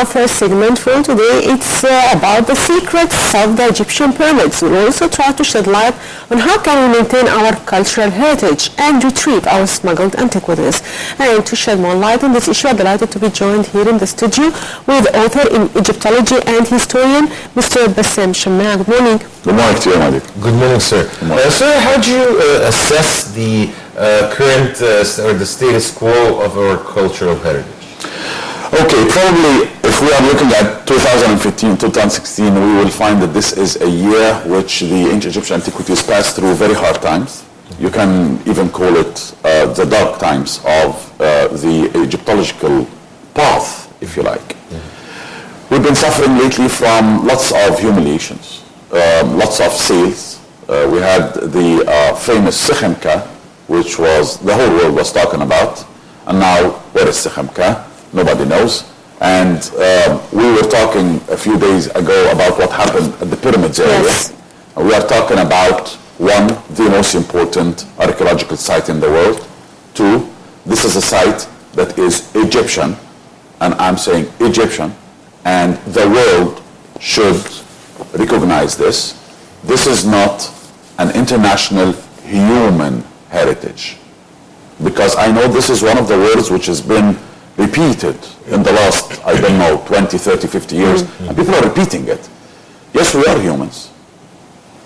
our first segment for today. It's about the secrets of the Egyptian pyramids. We'll also try to shed light on how can we maintain our cultural heritage and retrieve our smuggled antiquities. And to shed more light on this issue, I'm delighted to be joined here in the studio with author in Egyptology and historian, Mr. Bassam Shamaa. Good morning. Good morning to you, Malik. Good morning, sir. Sir, how do you assess the current or the status quo of our cultural heritage? Okay, probably if we are looking at 2015, 2016, we will find that this is a year which the ancient Egyptian antiquities passed through very hard times. You can even call it the dark times of the Egyptological path, if you like. We've been suffering lately from lots of humiliations, lots of sales. We had the famous Sikhemka, which was the whole world was talking about, and now where is Sikhemka? Nobody knows. And we were talking a few days ago about what happened at the pyramids area. Yes. We are talking about, one, the most important archaeological site in the world. Two, this is a site that is Egyptian, and I'm saying Egyptian, and the world should recognize this. This is not an international human heritage. Because I know this is one of the words which has been repeated in the last, I don't know, 20, 30, 50 years, and people are repeating it. Yes, we are humans,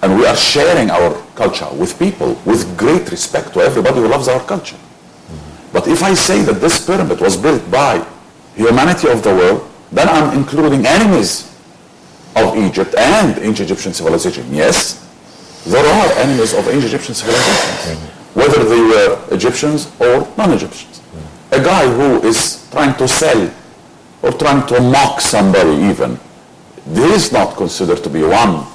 and we are sharing our culture with people with great respect to everybody who loves our culture. But if I say that this pyramid was built by humanity of the world, then I'm including enemies of Egypt and ancient Egyptian civilization. Yes, there are enemies of ancient Egyptian civilization, whether they were Egyptians or non-Egyptians. A guy who is trying to sell or trying to mock somebody even, this is not considered to be one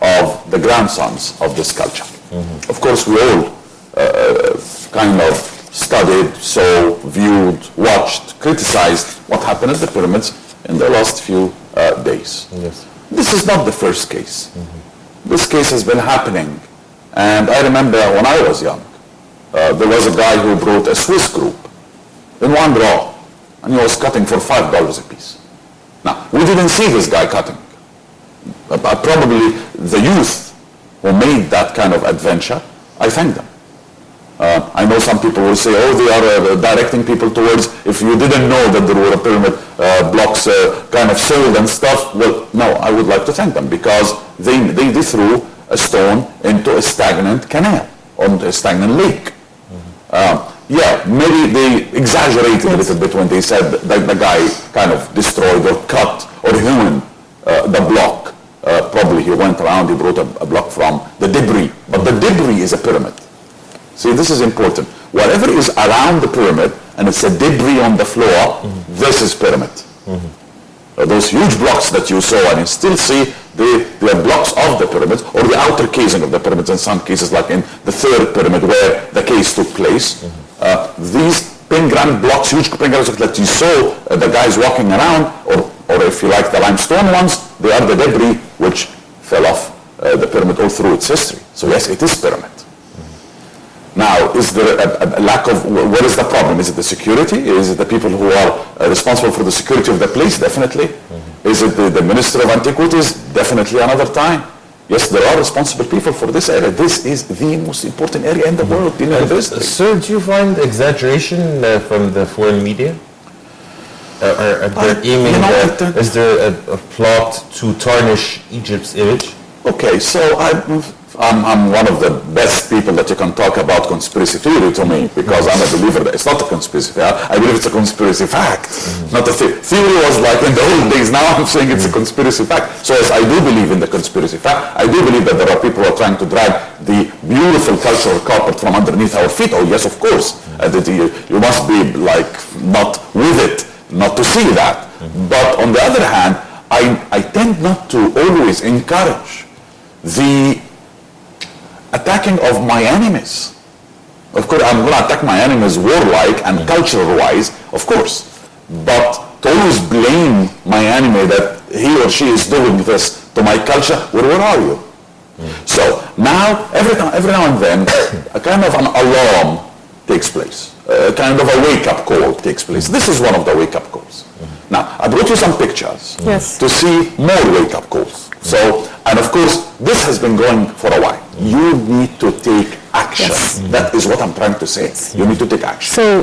of the grandsons of this culture. Of course, we all kind of studied, saw, viewed, watched, criticized what happened at the pyramids in the last few days. Yes. This is not the first case. This case has been happening, and I remember when I was young, there was a guy who brought a Swiss group in one draw, and he was cutting for $5 a piece. Now, we didn't see this guy cutting. But probably the youth who made that kind of adventure, I thank them. I know some people will say, oh, they are directing people towards, if you didn't know that there were pyramid blocks kind of sold and stuff. Well, no, I would like to thank them, because they threw a stone into a stagnant canal, on a stagnant lake. Yeah, maybe they exaggerated a little bit when they said that the guy kind of destroyed or cut or ruined the block. Probably he went around, he brought a block from the debris, but the debris is a pyramid. See, this is important. Whatever is around the pyramid and it's a debris on the floor, this is pyramid. Those huge blocks that you saw and you still see, they are blocks of the pyramids or the outer casing of the pyramids in some cases, like in the third pyramid where the case took place. These pengram blocks, huge pengrams that you saw the guys walking around, or if you like the limestone ones, they are the debris which fell off the pyramid all through its history. So yes, it is pyramid. Now, is there a lack of, what is the problem? Is it the security? Is it the people who are responsible for the security of the place? Definitely. Is it the Minister of Antiquities? Definitely another time. Yes, there are responsible people for this area. This is the most important area in the world in the history. Sir, do you find exaggeration from the foreign media? Are they aiming is there a plot to tarnish Egypt's image? Okay, so I'm one of the best people that you can talk about conspiracy theory to me, because I'm a believer that it's not a conspiracy theory. I believe it's a conspiracy fact, not a theory. Theory was like in the old days. Now I'm saying it's a conspiracy fact. So yes, I do believe in the conspiracy fact. I do believe that there are people who are trying to drag the beautiful cultural carpet from underneath our feet. Oh yes, of course. You must be like not with it, not to see that. But on the other hand, I tend not to always encourage the attacking of my enemies. Of course, I'm going to attack my enemies warlike and cultural-wise, of course. But to always blame my enemy that he or she is doing this to my culture, where are you? So now, every now and then, a kind of an alarm takes place. A kind of a wake-up call takes place. This is one of the wake-up calls. Now, I brought you some pictures Yes. to see more wake-up calls. So, and of course, this has been going for a while. You need to take action. Yes. That is what I'm trying to say. You need to take action. So,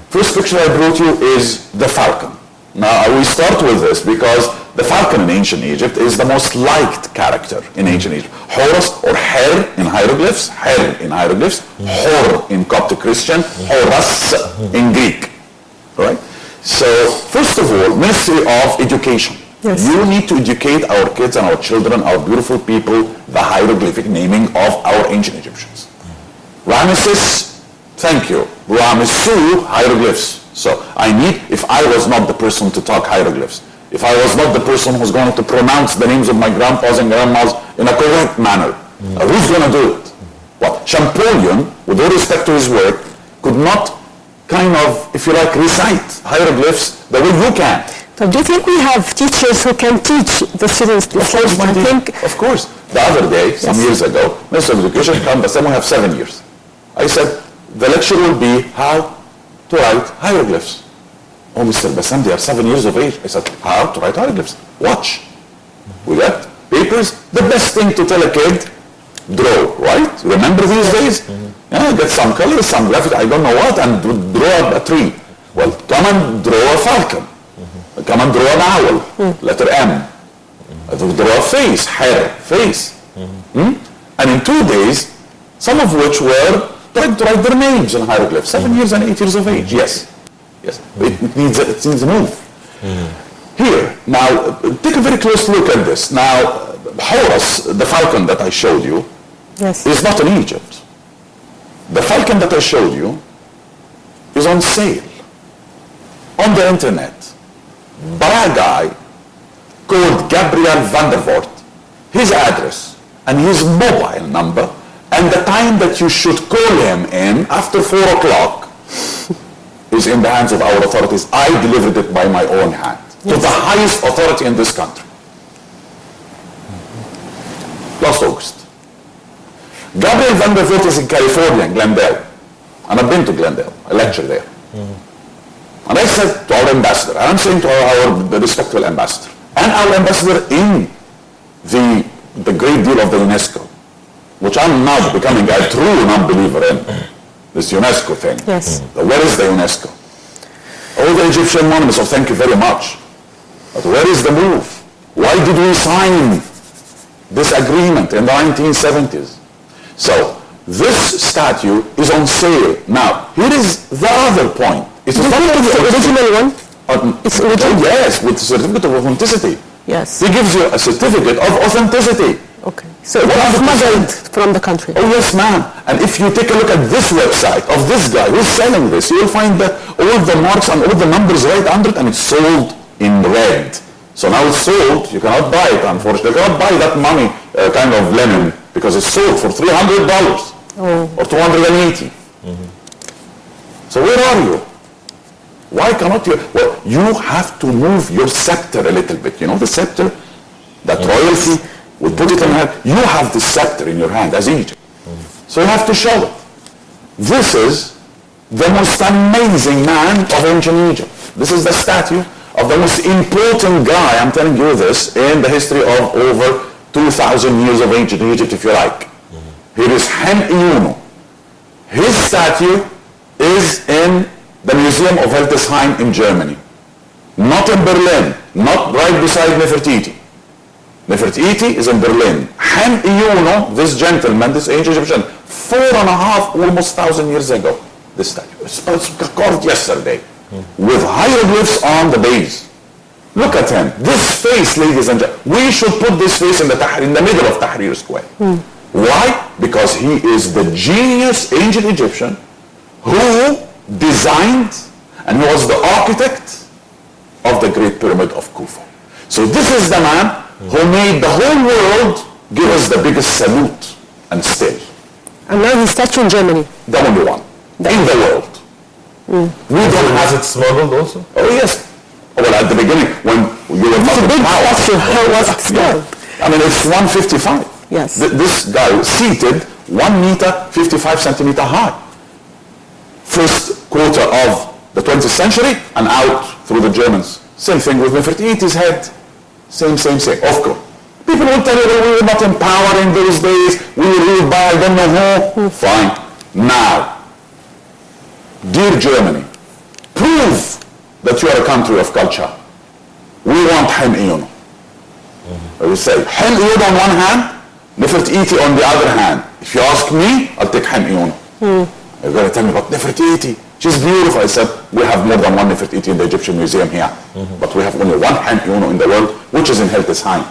First picture I brought you is the falcon. Now, we start with this because the falcon in ancient Egypt is the most liked character in ancient Egypt. Horus or Her in hieroglyphs, Hor in Coptic Christian, Horus in Greek. Right? So, first of all, Ministry of Education. Yes. You need to educate our kids and our children, our beautiful people, the hieroglyphic naming of our ancient Egyptians. Ramesses, thank you. Ramesu, hieroglyphs. So I need, if I was not the person to talk hieroglyphs, if I was not the person who's going to pronounce the names of my grandpas and grandmas in a correct manner, who's going to do it? What? Champollion, with all respect to his work, could not kind of, if you like, recite hieroglyphs the way you can. so do you think we have teachers who can teach the students this? Of course, my I dear. think Of course. The other day, some years ago, Minister of Education came, Bassam, we have 7 years. I said, the lecture will be how to write hieroglyphs. Oh, Mr. Bassam, they are 7 years of age. I said, how to write hieroglyphs? Watch. We got papers. The best thing to tell a kid, draw, right? Remember these days? Yeah, get some colors, some graphics, I don't know what, and draw a tree. Well, come and draw a falcon. Come and draw an owl, letter M. Draw a face, hair, face. And in 2 days, some of which were trying to write their names in hieroglyphs, 7 years and 8 years of age, yes. Yes, it needs a move. Here, now, take a very close look at this. Now, Horus, the falcon that I showed you, yes. is not in Egypt. The falcon that I showed you is on sale on the internet by a guy called Gabriel van der Voort, his address and his mobile number and the time that you should call him in after 4 o'clock is in the hands of our authorities. I delivered it by my own hand to the highest authority in this country. Last August. Gabriel van der Voort is in California, in Glendale. And I've been to Glendale. I lecture there. And I said to our ambassador, and I'm saying to our respectable ambassador, and our ambassador in the great deal of the UNESCO, which I'm now becoming a true non-believer in, this UNESCO thing. Yes. Where is the UNESCO? All the Egyptian monuments, oh, thank you very much. But where is the move? Why did we sign this agreement in the 1970s? So, this statue is on sale. Now, here is the other point. It's not the original one? It's original? Yes, with certificate of authenticity. Yes. He gives you a certificate of authenticity. Okay. So it was smuggled from the country. Oh yes, ma'am. And if you take a look at this website of this guy who's selling this, you'll find that all the marks and all the numbers right under it, and it's sold in red. So now it's sold. You cannot buy it, unfortunately. You cannot buy that money kind of lemon because it's sold for $300 or $280. So where are you? Why cannot you? Well, you have to move your scepter a little bit. You know the scepter? That royalty would put it in hand. You have the scepter in your hand as Egypt. So you have to show it. This is the most amazing man of ancient Egypt. This is the statue of the most important guy, I'm telling you this, in the history of over 2,000 years of ancient Egypt, if you like. Here is Hem-Iuno. His statue is in the Museum of Hildesheim in Germany. Not in Berlin, not right beside Nefertiti. Nefertiti is in Berlin. Hem-Iuno, this gentleman, this ancient Egyptian, 4.5, almost 1,000 years ago, this statue. It's carved yesterday with hieroglyphs on the base. Look at him. This face, ladies and gentlemen, we should put this face in the middle of Tahrir Square. Why? Because he is the genius ancient Egyptian who designed and was the architect of the Great Pyramid of Khufu. So this is the man who made the whole world give us the biggest salute and still. And now he's statue in Germany. The only one in the world. We don't have it smuggled also? Oh yes. Well, at the beginning, when you were not big power. statue. How was it smuggled? I mean, it's 155. Yes. This guy was seated 1 meter 55 centimeter high. First quarter of the 20th century and out through the Germans Same thing with Nefertiti's head. Same. Of course. People will tell you that we were not in power in those days. We were ruled by I don't know who. Fine. Now, dear Germany, prove that you are a country of culture. We want Hem Iyun. We say Hem Iyun on one hand, Nefertiti on the other hand. If you ask me, I'll take Hem Iyun. You're going to tell me about Nefertiti. She's beautiful. I said, we have more than one Nefertiti in the Egyptian Museum here. But we have only one Hem Iyun in the world, which is in Hildesheim.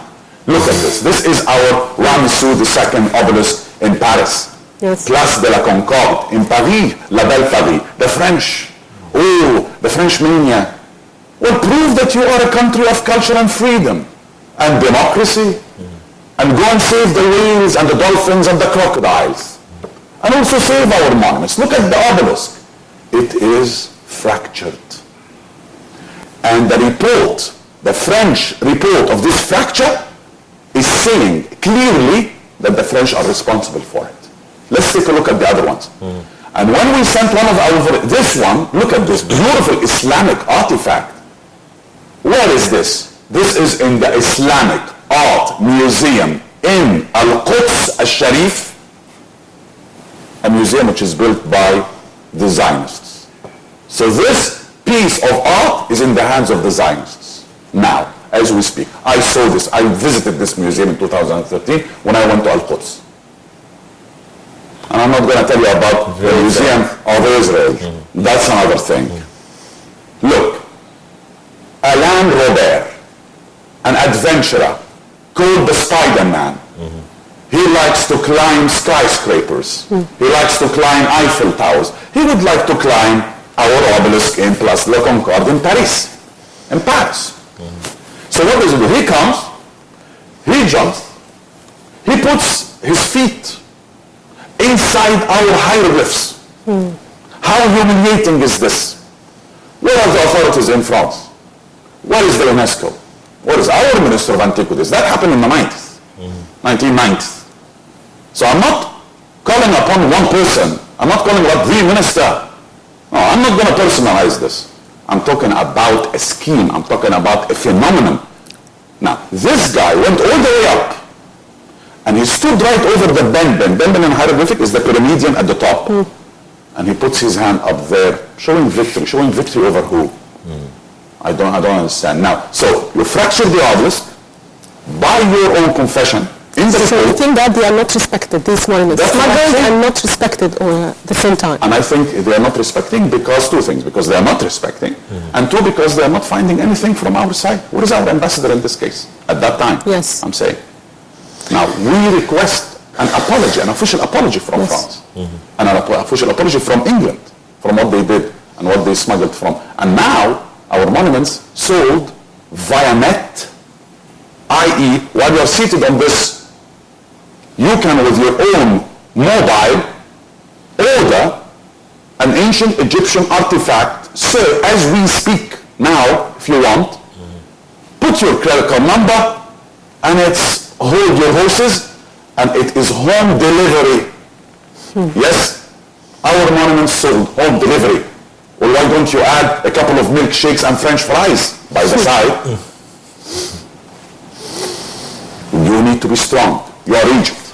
Look at this. This is our Ramesses II obelisk in Paris. Yes. Place de la Concorde in Paris, La Belle Paris. The French. Oh, the French mania. Well, prove that you are a country of culture and freedom and democracy. And go and save the whales and the dolphins and the crocodiles. And also save our monuments. Look at the obelisk. It is fractured. And the report, the French report of this fracture is saying clearly that the French are responsible for it. Let's take a look at the other ones. And when we sent one of our, this one, look at this beautiful Islamic artifact. Where is this? This is in the Islamic Art Museum in Al-Quds Al-Sharif, a museum which is built by the Zionists. So this piece of art is in the hands of the Zionists. Now, as we speak, I saw this, I visited this museum in 2013 when I went to Al-Quds. And I'm not going to tell you about the Museum of Israel. That's another thing. Look, Alain Robert, an adventurer called the Spider-Man. He likes to climb skyscrapers. He likes to climb Eiffel Towers. He would like to climb our obelisk in Place de la Concorde in Paris. So what does he do? He comes, he jumps, he puts his feet inside our hieroglyphs. How humiliating is this? Where are the authorities in France? Where is the UNESCO? Where is our Minister of Antiquities? That happened in the 1990s. So I'm not calling upon one person. I'm not calling upon the minister. No, I'm not going to personalize this. I'm talking about a scheme. I'm talking about a phenomenon. Now, this guy went all the way up and he stood right over the benben. Benben in hieroglyphic is the pyramidion at the top. And he puts his hand up there, showing victory. Showing victory over who? I don't understand. Now, so you fracture the obelisk by your own confession. So you think that they are not respected, these monuments? Smuggled and not respected at the same time. And I think they are not respecting because two things. Because they are not respecting. And two, because they are not finding anything from our side. Where is our ambassador in this case? At that time. Yes. I'm saying. Now, we request an apology, an official apology from France. And an official apology from England. From what they did and what they smuggled from. And now, our monuments sold via net. I.e., while you are seated on this, you can, with your own mobile, order an ancient Egyptian artifact. Sir, as we speak now, if you want, put your credit card number, and it's hold your horses, and it is home delivery. Yes, our monuments sold home delivery. Well, why don't you add a couple of milkshakes and French fries by the side? You need to be strong. You are Egypt.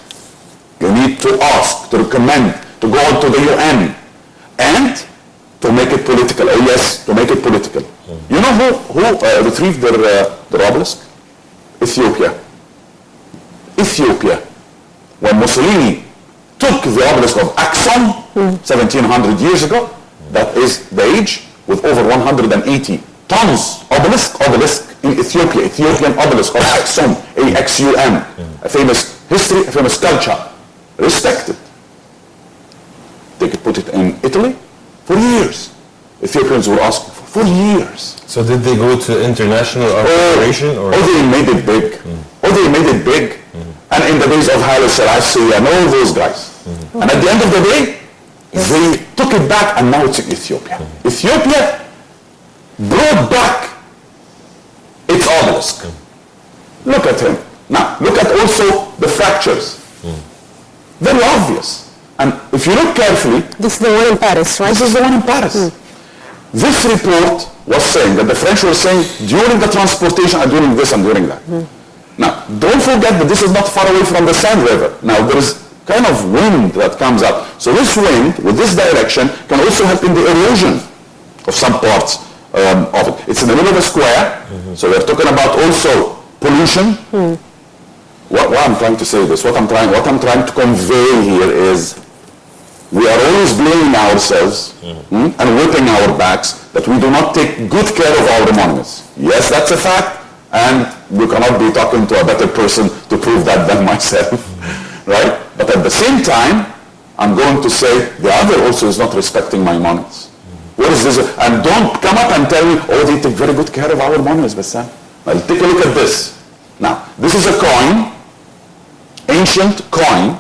You need to ask, to recommend, to go out to the UN, and to make it political. Oh yes, to make it political. You know who retrieved their obelisk? Ethiopia. Ethiopia. When Mussolini took the obelisk of Aksum 1700 years ago, that is the age, with over 180 tons obelisk in Ethiopia, Ethiopian obelisk of Aksum, A-X-U-M, a famous history, a famous culture. Respected. They could put it in Italy for years. Ethiopians were asking for years. So did they go to international arbitration? Or they made it big. They made it big. And in the days of Haile Selassie and all those guys. And at the end of the day, they took it back and now it's in Ethiopia. Ethiopia brought back its obelisk. Look at him. Now, look at also the fractures. Very obvious. And if you look carefully... This is the one in Paris, right? This is the one in Paris. This report was saying, that the French were saying during the transportation and during this and during that. Now, don't forget that this is not far away from the Seine River. Now, there is kind of wind that comes up. So this wind, with this direction, can also help in the erosion of some parts of it. It's in the middle of a square, so they're talking about also pollution. What I'm trying to say this, what I'm trying to convey here is we are always blaming ourselves and whipping our backs that we do not take good care of our monuments. Yes, that's a fact, and we cannot be talking to a better person to prove that than myself, right? But at the same time, I'm going to say the other also is not respecting my monuments. What is this? And don't come up and tell me, oh, they take very good care of our monuments, Bassam. Well, take a look at this. Now, this is a coin, ancient coin,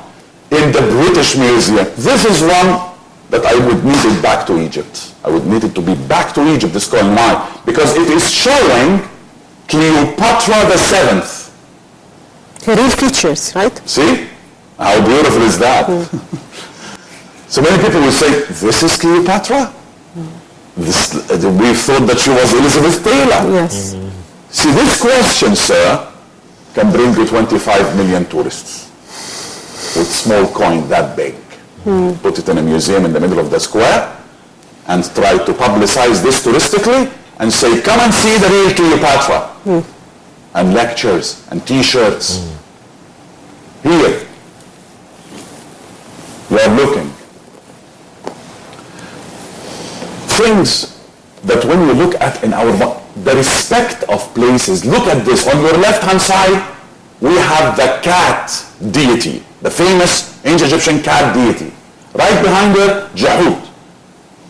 in the British Museum. This is one that I would need it back to Egypt. I would need it to be back to Egypt, this coin. Why? Because it is showing Cleopatra the 7th. Her real features, right? See? How beautiful is that? So many people will say, this is Cleopatra? We thought that she was Elizabeth Taylor. Yes. See, this question, sir, can bring you 25 million tourists with small coin that big. Put it in a museum in the middle of the square and try to publicize this touristically and say, come and see the real Cleopatra. And lectures and t-shirts. Here, you are looking. Things that when we look at in our, the respect of places, look at this. On your left-hand side, we have the cat deity, the famous ancient Egyptian cat deity. Right behind her, Jahud,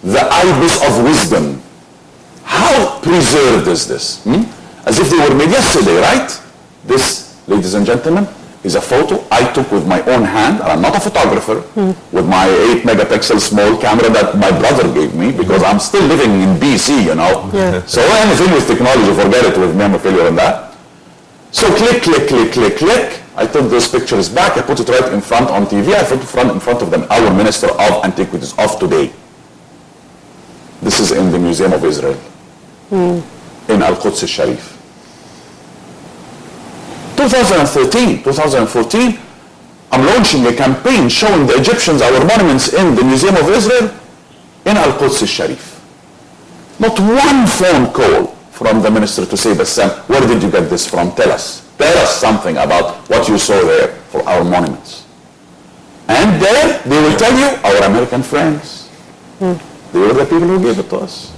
the ibis of wisdom. How preserved is this? As if they were made yesterday, right? This, ladies and gentlemen, is a photo I took with my own hand, and I'm not a photographer, with my 8 megapixel small camera that my brother gave me, because I'm still living in BC, you know. Yeah. So anything with technology, forget it, with me, I'm a failure on that. So click, click, click, click, click. I took those pictures back, I put it right in front on TV, I put it in front of them, our Minister of Antiquities of today. This is in the Museum of Israel, in Al-Quds al-Sharif. 2014, I'm launching a campaign showing the Egyptians our monuments in the Museum of Israel in Al-Quds al-Sharif. Not one phone call from the minister to say, Bassam, where did you get this from? Tell us something about what you saw there for our monuments. And there, they will tell you, our American friends. They were the people who gave it to us.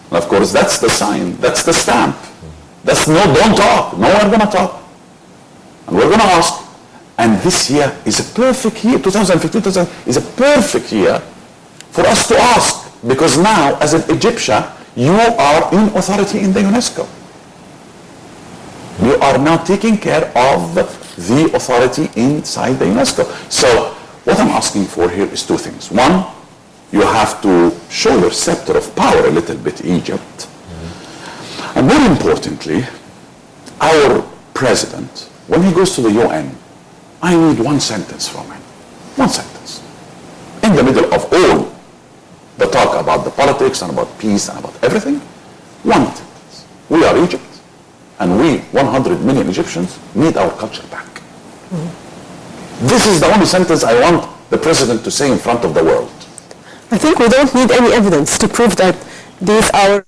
And of course, that's the sign, that's the stamp. That's no, don't talk, no, we're gonna talk. And we're going to ask, and this year is a perfect year, 2015 is a perfect year for us to ask, because now, as an Egyptian, you are in authority in the UNESCO. You are now taking care of the authority inside the UNESCO. So, what I'm asking for here is two things. One, you have to show your scepter of power a little bit, Egypt. And more importantly, our president, when he goes to the UN, I need one sentence from him. One sentence. In the middle of all the talk about the politics and about peace and about everything, one sentence. We are Egypt, and we, 100 million Egyptians, need our culture back. This is the only sentence I want the president to say in front of the world. I think we don't need any evidence to prove that these are